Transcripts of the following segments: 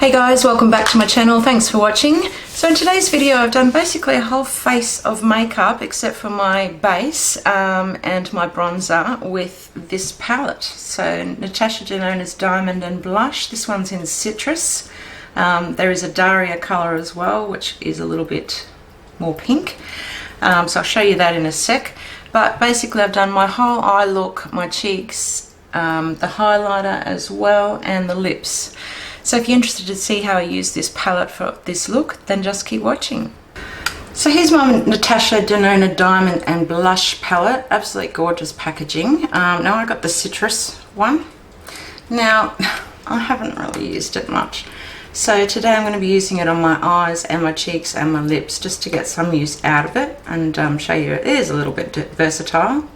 Hey guys, welcome back to my channel. Thanks for watching. So in today's video I've done basically a whole face of makeup except for my base and my bronzer with this palette. So Natasha Denona's Diamond and Blush. This one's in Citrus. There is a Darya colour as well, which is a little bit more pink. So I'll show you that in a sec. But basically I've done my whole eye look, my cheeks, the highlighter as well, and the lips. So if you're interested to see how I use this palette for this look, then just keep watching. So here's my Natasha Denona Diamond and Blush palette. Absolutely gorgeous packaging. Now I got the Citrus one. Now, I haven't really used it much. So today I'm going to be using it on my eyes and my cheeks and my lips just to get some use out of it and show you it is a little bit versatile.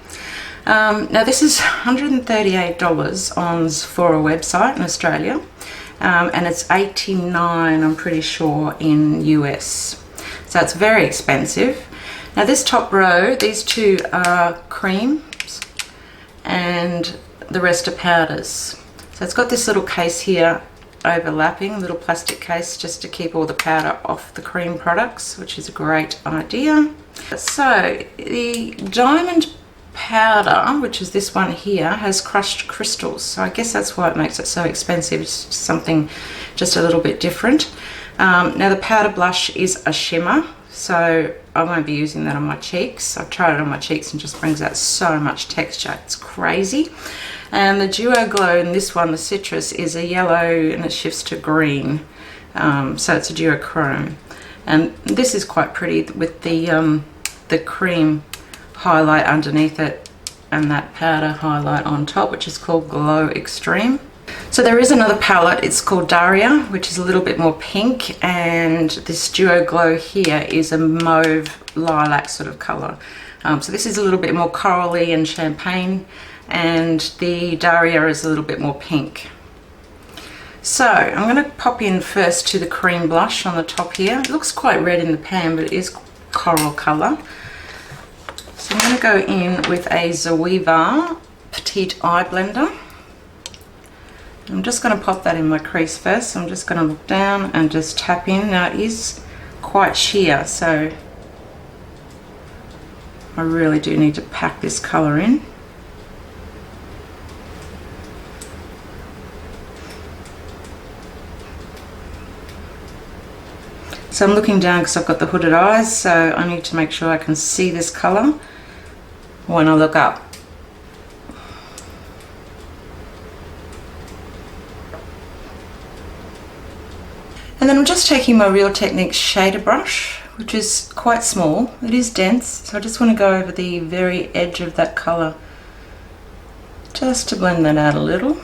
Now this is $138 on Sephora website in Australia. And it's $89, I'm pretty sure, in US. So it's very expensive. Now this top row, these two are creams and the rest are powders. So it's got this little case here overlapping, little plastic case just to keep all the powder off the cream products, which is a great idea. So the diamond powder, which is this one here, has crushed crystals, so I guess that's why it makes it so expensive. It's just something just a little bit different. Now the powder blush is a shimmer, so I won't be using that on my cheeks. I've tried it on my cheeks and just brings out so much texture, it's crazy. And the DuoChrome in this one, the Citrus, is a yellow and it shifts to green, so it's a DuoChrome, and this is quite pretty with the cream highlight underneath it and that powder highlight on top, which is called Glow Extreme. So there is another palette, it's called Darya, which is a little bit more pink, and this Duo Glow here is a mauve lilac sort of colour. So this is a little bit more corally and champagne, and the Darya is a little bit more pink. So I'm going to pop in first to the cream blush on the top here. It looks quite red in the pan, but it is coral colour. So I'm going to go in with a Zoeva Petite Eye Blender. I'm just going to pop that in my crease first. So I'm just going to look down and just tap in. Now it is quite sheer, so I really do need to pack this colour in. So I'm looking down because I've got the hooded eyes, so I need to make sure I can see this colour when I look up. And then I'm just taking my Real Techniques shader brush, which is quite small. It is dense, so I just want to go over the very edge of that colour just to blend that out a little.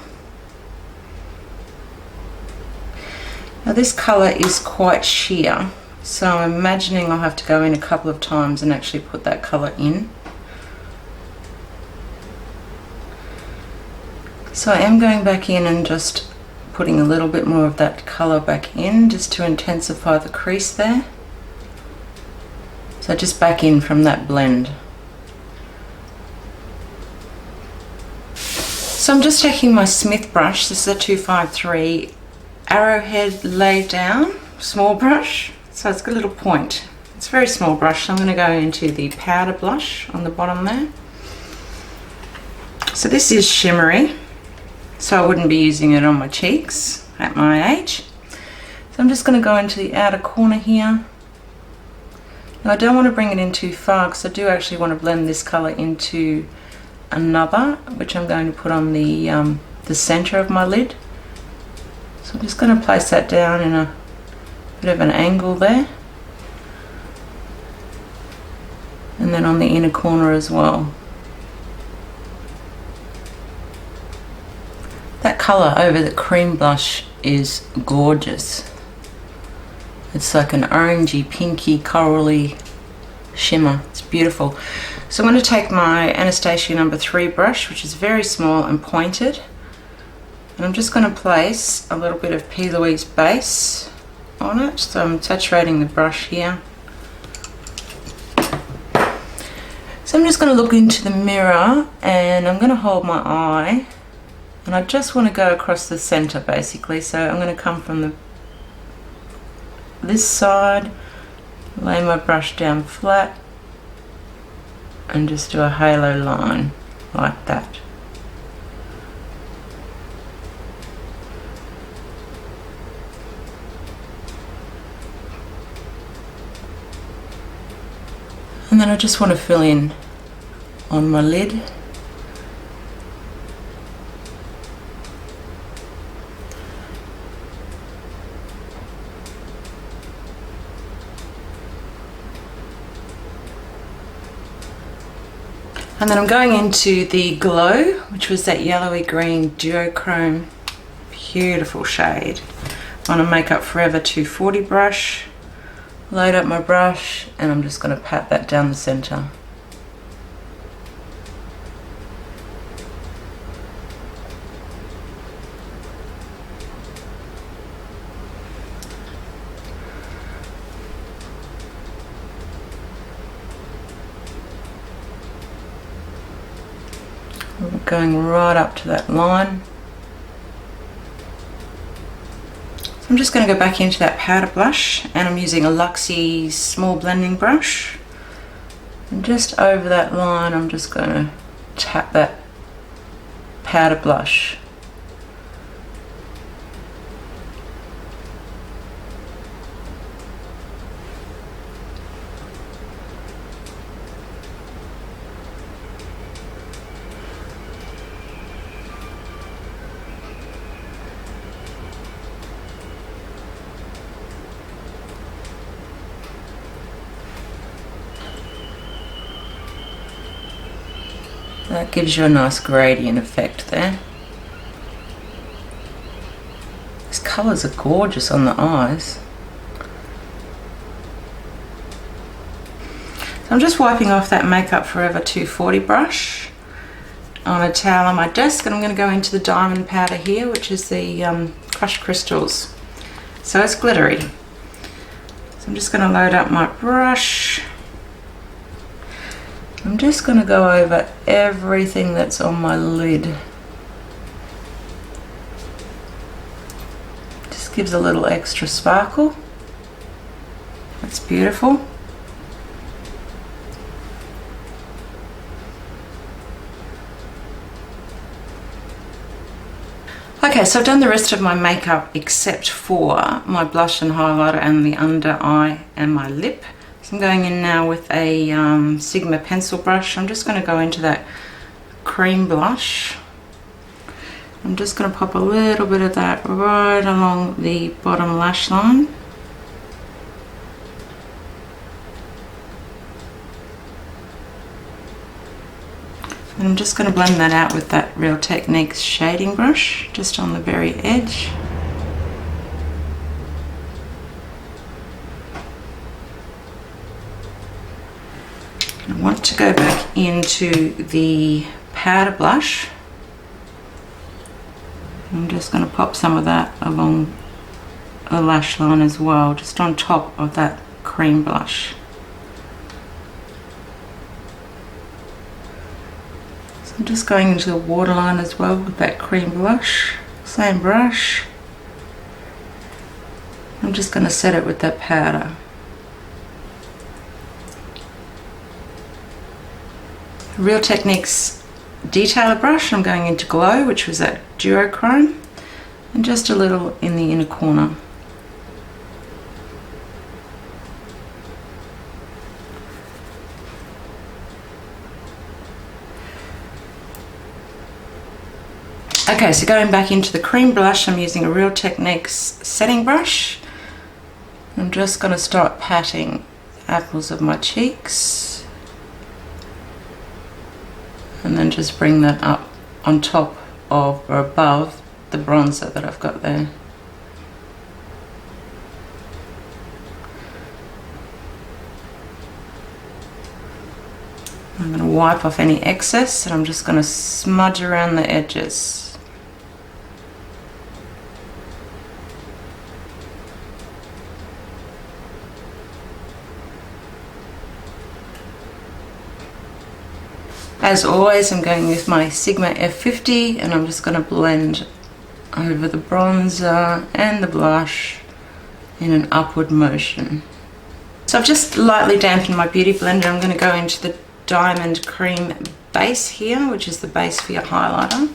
Now this colour is quite sheer, so I'm imagining I'll have to go in a couple of times and actually put that colour in. So I am going back in and just putting a little bit more of that colour back in just to intensify the crease there. So just back in from that blend. So I'm just taking my Smith brush, this is a 253 Arrowhead laid down small brush, so it's got a little point. It's a very small brush, so I'm going to go into the powder blush on the bottom there. So this is shimmery, so I wouldn't be using it on my cheeks at my age. So I'm just going to go into the outer corner here. Now I don't want to bring it in too far because I do actually want to blend this colour into another, which I'm going to put on the centre of my lid. So I'm just going to place that down in a bit of an angle there, and then on the inner corner as well. That colour over the cream blush is gorgeous. It's like an orangey, pinky, corally shimmer. It's beautiful. So I'm going to take my Anastasia No. 3 brush, which is very small and pointed, and I'm just going to place a little bit of P. Louise base on it. So I'm saturating the brush here. So I'm just going to look into the mirror and I'm going to hold my eye, and I just want to go across the center basically. So I'm going to come from the this side, lay my brush down flat, and just do a halo line like that. And then I just want to fill in on my lid. And then I'm going into the Glow, which was that yellowy green DuoChrome, beautiful shade, on a Makeup Forever 240 brush. Load up my brush and I'm just going to pat that down the center. Going right up to that line. So I'm just going to go back into that powder blush, and I'm using a Luxie small blending brush, and just over that line I'm just going to tap that powder blush. That gives you a nice gradient effect there. These colours are gorgeous on the eyes. So I'm just wiping off that Makeup Forever 240 brush on a towel on my desk, and I'm going to go into the diamond powder here, which is the crushed crystals. So it's glittery. So I'm just going to load up my brush. I'm just going to go over everything that's on my lid. Just gives a little extra sparkle. That's beautiful. Okay, so I've done the rest of my makeup except for my blush and highlighter and the under eye and my lip. So I'm going in now with a Sigma pencil brush. I'm just going to go into that cream blush. I'm just going to pop a little bit of that right along the bottom lash line. And I'm just going to blend that out with that Real Techniques shading brush, just on the very edge. I want to go back into the powder blush. I'm just going to pop some of that along the lash line as well, just on top of that cream blush. So I'm just going into the waterline as well with that cream blush, same brush. I'm just going to set it with that powder. Real Techniques detailer brush, I'm going into Glow, which was that DuoChrome, and just a little in the inner corner. Okay, so going back into the cream blush, I'm using a Real Techniques setting brush. I'm just going to start patting the apples of my cheeks. And then just bring that up on top of or above the bronzer that I've got there. I'm going to wipe off any excess, and I'm just going to smudge around the edges. As always, I'm going with my Sigma F50, and I'm just going to blend over the bronzer and the blush in an upward motion. So I've just lightly dampened my beauty blender. I'm going to go into the Diamond Cream base here, which is the base for your highlighter.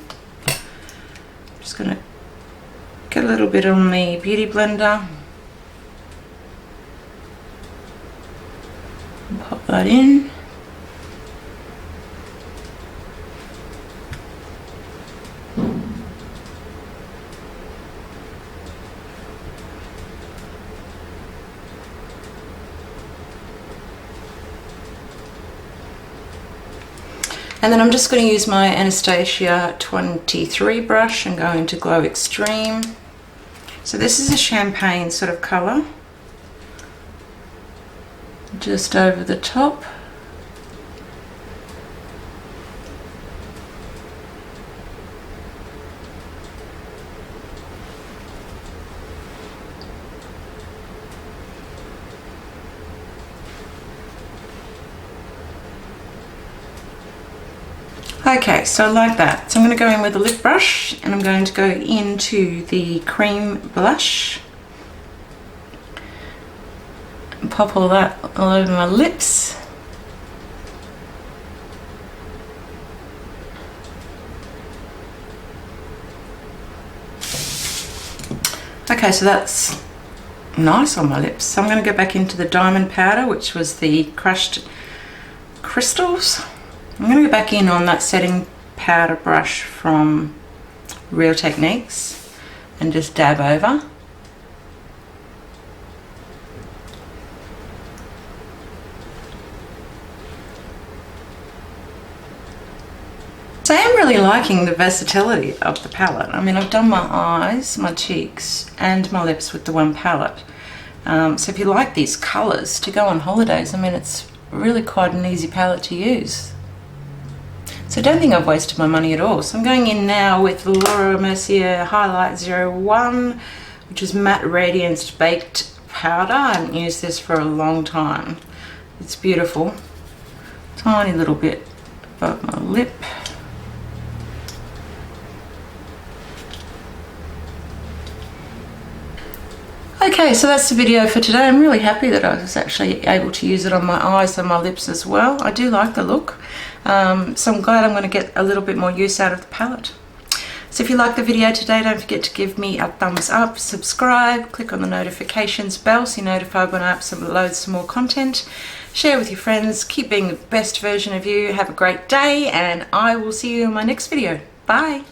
I'm just going to get a little bit on the beauty blender. Pop that in. And then I'm just going to use my Anastasia 23 brush and go into Glow Extreme. So this is a champagne sort of colour, just over the top. Okay, so like that. So I'm going to go in with a lip brush and I'm going to go into the cream blush and pop all that all over my lips. Okay, so that's nice on my lips. So I'm going to go back into the diamond powder, which was the crushed crystals. I'm going to go back in on that setting powder brush from Real Techniques and just dab over. So I am really liking the versatility of the palette. I mean, I've done my eyes, my cheeks and my lips with the one palette. So if you like these colours to go on holidays, I mean, it's really quite an easy palette to use. So I don't think I've wasted my money at all. So I'm going in now with Laura Mercier Highlight 01, which is Matte Radiance Baked Powder. I haven't used this for a long time. It's beautiful. Tiny little bit above my lip. Okay, so that's the video for today. I'm really happy that I was actually able to use it on my eyes and my lips as well. I do like the look. So I'm glad I'm going to get a little bit more use out of the palette. So if you like the video today, don't forget to give me a thumbs up, subscribe, click on the notifications bell so you're notified when I upload some more content. Share with your friends, keep being the best version of you. Have a great day and I will see you in my next video. Bye!